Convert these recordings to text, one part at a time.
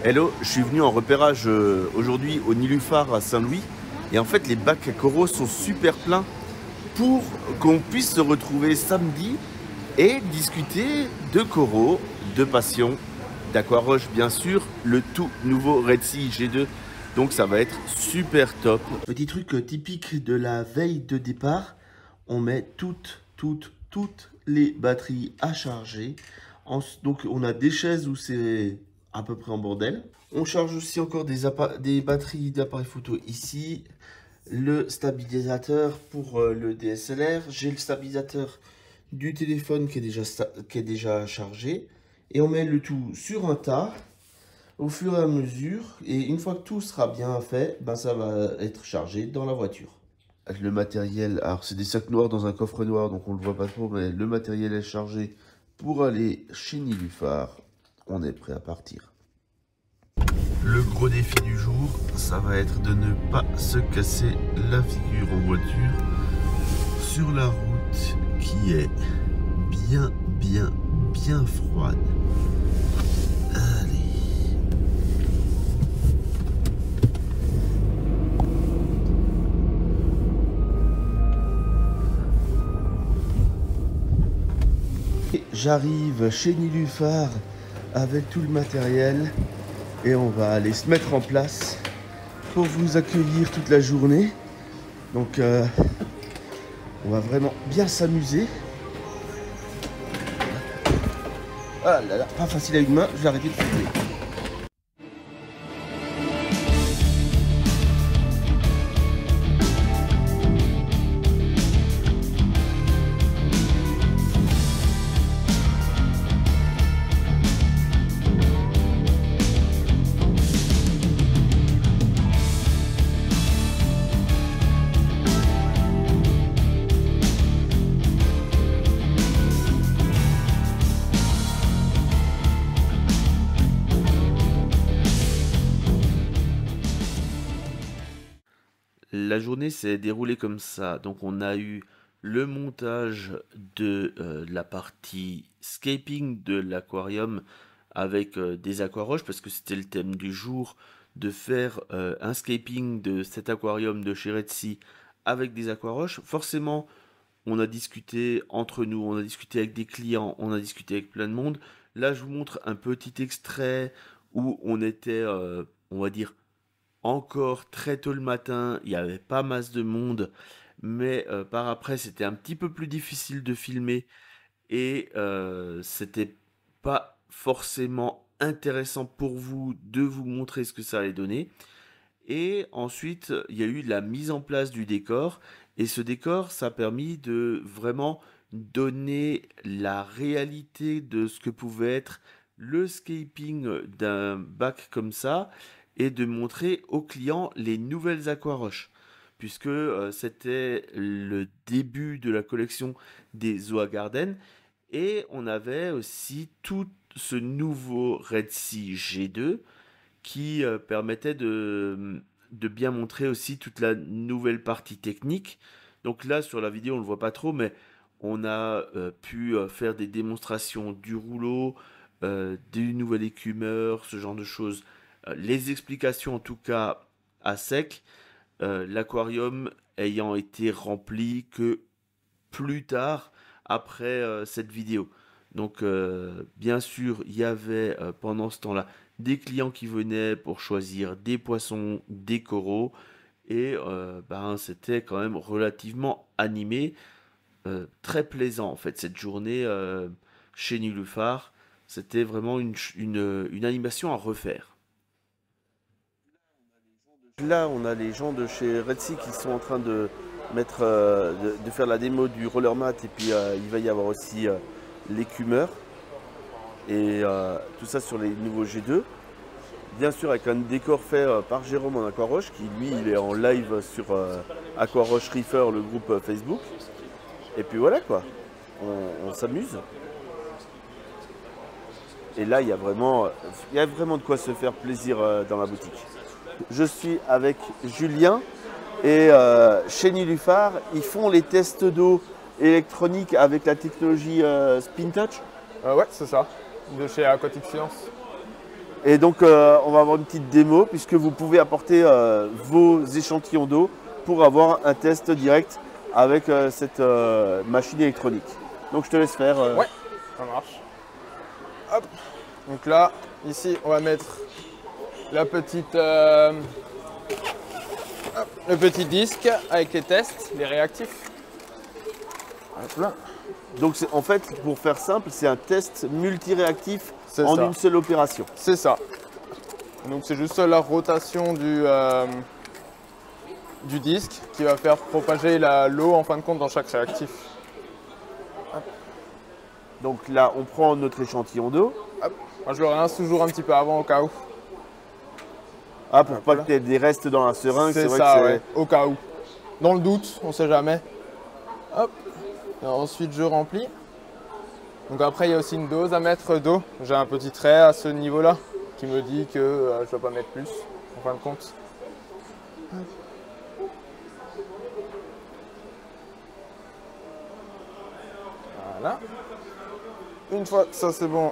Hello, je suis venu en repérage aujourd'hui au Nilufar à Saint-Louis. Et en fait, les bacs à coraux sont super pleins pour qu'on puisse se retrouver samedi et discuter de coraux, de passion, d'aquaroche bien sûr, le tout nouveau Red Sea G2. Donc ça va être super top. Petit truc typique de la veille de départ, on met toutes les batteries à charger. Donc on a des chaises où c'est à peu près en bordel. On charge aussi encore des batteries d'appareil photo ici. Le stabilisateur pour le DSLR. J'ai le stabilisateur du téléphone qui est déjà chargé. Et on met le tout sur un tas au fur et à mesure. Et une fois que tout sera bien fait, ben ça va être chargé dans la voiture. Le matériel, alors c'est des sacs noirs dans un coffre noir, donc on le voit pas trop, mais le matériel est chargé pour aller chez Nilufar. On est prêt à partir. Le gros défi du jour, ça va être de ne pas se casser la figure en voiture sur la route qui est bien froide. Allez. J'arrive chez Nilufar avec tout le matériel. Et on va aller se mettre en place pour vous accueillir toute la journée. Donc on va vraiment bien s'amuser. Ah là là, pas facile à une main, je vais arrêter de filmer. La journée s'est déroulée comme ça. Donc on a eu le montage de la partie scaping de l'aquarium avec des aquaroches parce que c'était le thème du jour de faire un scaping de cet aquarium de chez Red Sea avec des aquaroches. Forcément, on a discuté entre nous, on a discuté avec des clients, on a discuté avec plein de monde. Là, je vous montre un petit extrait où on était, on va dire, encore très tôt le matin, il n'y avait pas masse de monde, mais par après c'était un petit peu plus difficile de filmer et c'était pas forcément intéressant pour vous de vous montrer ce que ça allait donner. Et ensuite, il y a eu la mise en place du décor et ce décor, ça a permis de vraiment donner la réalité de ce que pouvait être le scaping d'un bac comme ça et de montrer aux clients les nouvelles aquaroches puisque c'était le début de la collection des Zoa Garden et on avait aussi tout ce nouveau Red Sea G2 qui permettait de bien montrer aussi toute la nouvelle partie technique. Donc là sur la vidéo on ne le voit pas trop mais on a pu faire des démonstrations du rouleau, du nouvel écumeur, ce genre de choses. Les explications en tout cas à sec, l'aquarium ayant été rempli que plus tard après cette vidéo. Donc bien sûr il y avait pendant ce temps-là des clients qui venaient pour choisir des poissons, des coraux et ben, c'était quand même relativement animé, très plaisant en fait cette journée chez Nilufar. C'était vraiment une animation à refaire. Là, on a les gens de chez Red Sea qui sont en train de mettre, de faire la démo du roller mat et puis il va y avoir aussi l'écumeur et tout ça sur les nouveaux G2. Bien sûr avec un décor fait par Jérôme en Aquaroche qui lui il est en live sur Aquaroche Reefer, le groupe Facebook. Et puis voilà quoi, on s'amuse. Et là il y a vraiment de quoi se faire plaisir dans la boutique. Je suis avec Julien et chez Nilufar, ils font les tests d'eau électronique avec la technologie Spin Touch. Ouais, c'est ça, de chez Aquatic Science. Et donc, on va avoir une petite démo puisque vous pouvez apporter vos échantillons d'eau pour avoir un test direct avec cette machine électronique. Donc, je te laisse faire. Ouais, ça marche. Hop. Donc là, ici, on va mettre la petite, le petit disque avec les tests, les réactifs. Hop là. Donc, en fait, pour faire simple, c'est un test multiréactif C'est en ça. une seule opération. C'est ça. Donc c'est juste la rotation du disque qui va faire propager l'eau en fin de compte dans chaque réactif. Donc là, on prend notre échantillon d'eau. Hop. Moi je le rince toujours un petit peu avant au cas où. Ah, pour pas Voilà. que tu aies des restes dans la seringue, C'est vrai ça, que ouais, au cas où. Dans le doute, on sait jamais. Hop. Et ensuite je remplis. Donc après il y a aussi une dose à mettre d'eau. J'ai un petit trait à ce niveau-là qui me dit que je ne dois pas mettre plus en fin de compte. Voilà. Une fois que ça c'est bon,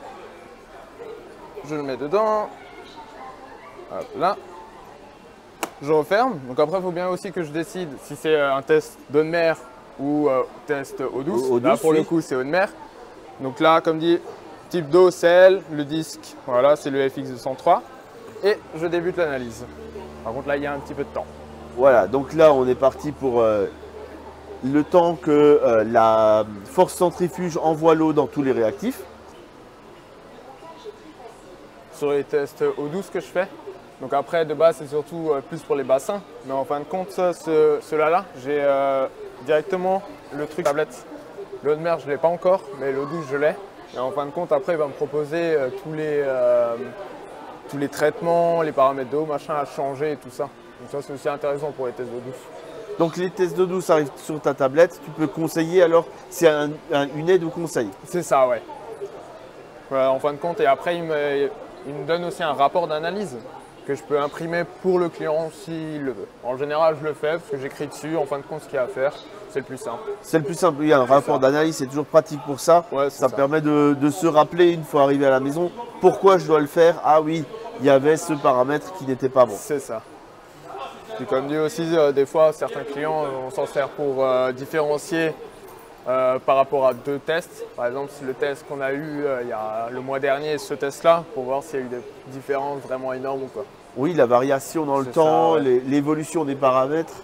je le mets dedans. Hop là. Je referme. Donc après, il faut bien aussi que je décide si c'est un test d'eau de mer ou test eau douce. Eau Là, douce, pour oui. le coup, c'est eau de mer. Donc là, comme dit, type d'eau, sel, le disque, voilà, c'est le FX203. Et je débute l'analyse. Par contre, là, il y a un petit peu de temps. voilà. Donc là, on est parti pour le temps que la force centrifuge envoie l'eau dans tous les réactifs. Sur les tests eau douce que je fais. Donc après, de base, c'est surtout plus pour les bassins. Mais en fin de compte, ceux-là, j'ai directement le truc tablette. L'eau de mer, je ne l'ai pas encore, mais l'eau douce, je l'ai. Et en fin de compte, après, il va me proposer tous les traitements, les paramètres d'eau, machin à changer et tout ça. Donc ça, c'est aussi intéressant pour les tests d'eau douce. Donc les tests d'eau douce arrivent sur ta tablette. Tu peux conseiller alors, c'est une aide au conseil. C'est ça, ouais. Voilà, en fin de compte, et après, il me donne aussi un rapport d'analyse que je peux imprimer pour le client s'il le veut. En général, je le fais parce que j'écris dessus, en fin de compte, ce qu'il y a à faire. C'est le plus simple. C'est le plus simple. Il y a un rapport ça. d'analyse, c'est toujours pratique pour ça. Ouais, c'est Ça ça. permet de se rappeler une fois arrivé à la maison pourquoi je dois le faire. Ah oui, il y avait ce paramètre qui n'était pas bon. C'est ça. Puis comme dit aussi, des fois, certains clients, on s'en sert pour différencier par rapport à deux tests. Par exemple, si le test qu'on a eu il y a le mois dernier et ce test-là, pour voir s'il y a eu des différences vraiment énormes ou pas. Oui, la variation dans le C'est temps, ça, ouais. l'évolution des paramètres,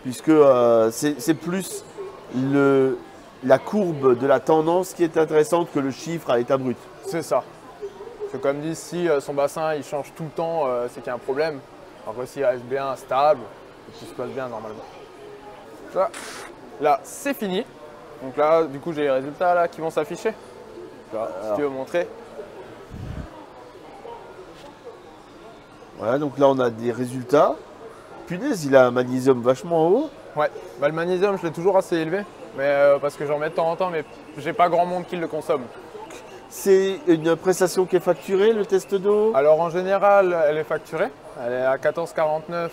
puisque c'est plus la courbe de la tendance qui est intéressante que le chiffre à l'état brut. C'est ça. C'est comme dit, si son bassin il change tout le temps, c'est qu'il y a un problème. Alors que s'il reste bien stable, tout se passe bien normalement. Ça, là, c'est fini. Donc là, du coup, j'ai les résultats là qui vont s'afficher. Là, si tu veux montrer. Voilà, donc là on a des résultats. Punaise, il a un magnésium vachement haut. Ouais, bah, le magnésium, je l'ai toujours assez élevé. Mais parce que j'en mets de temps en temps, mais j'ai pas grand monde qui le consomme. C'est une prestation qui est facturée, le test d'eau. Alors en général, elle est facturée. Elle est à 14,49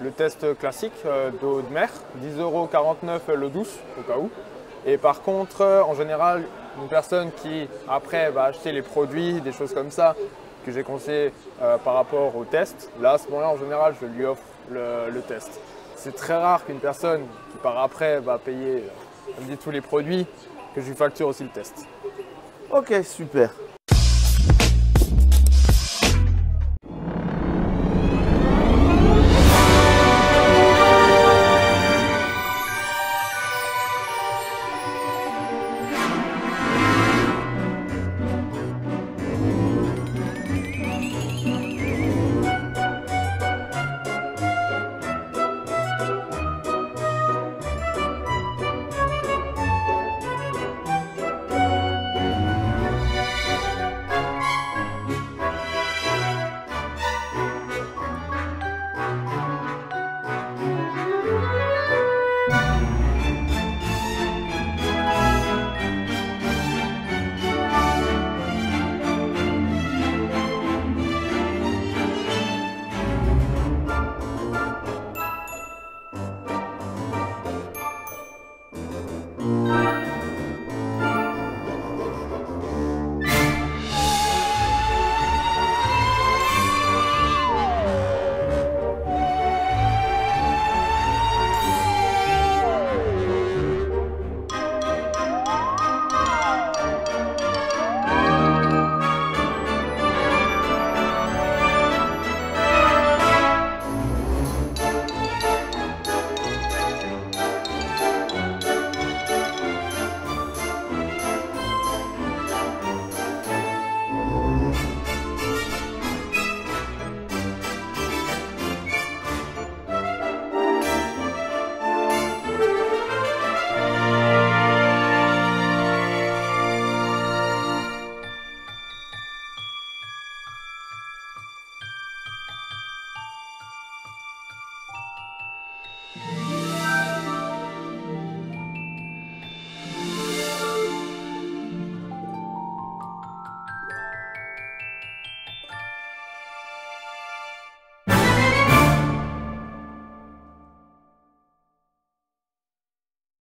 le test classique d'eau de mer, 10,49 € l'eau douce au cas où. Et par contre, en général, une personne qui après va acheter les produits, des choses comme ça, que j'ai conseillé par rapport au test, là à ce moment-là, en général, je lui offre le test. C'est très rare qu'une personne qui par après va payer comme dit, tous les produits, que je lui facture aussi le test. Ok, super.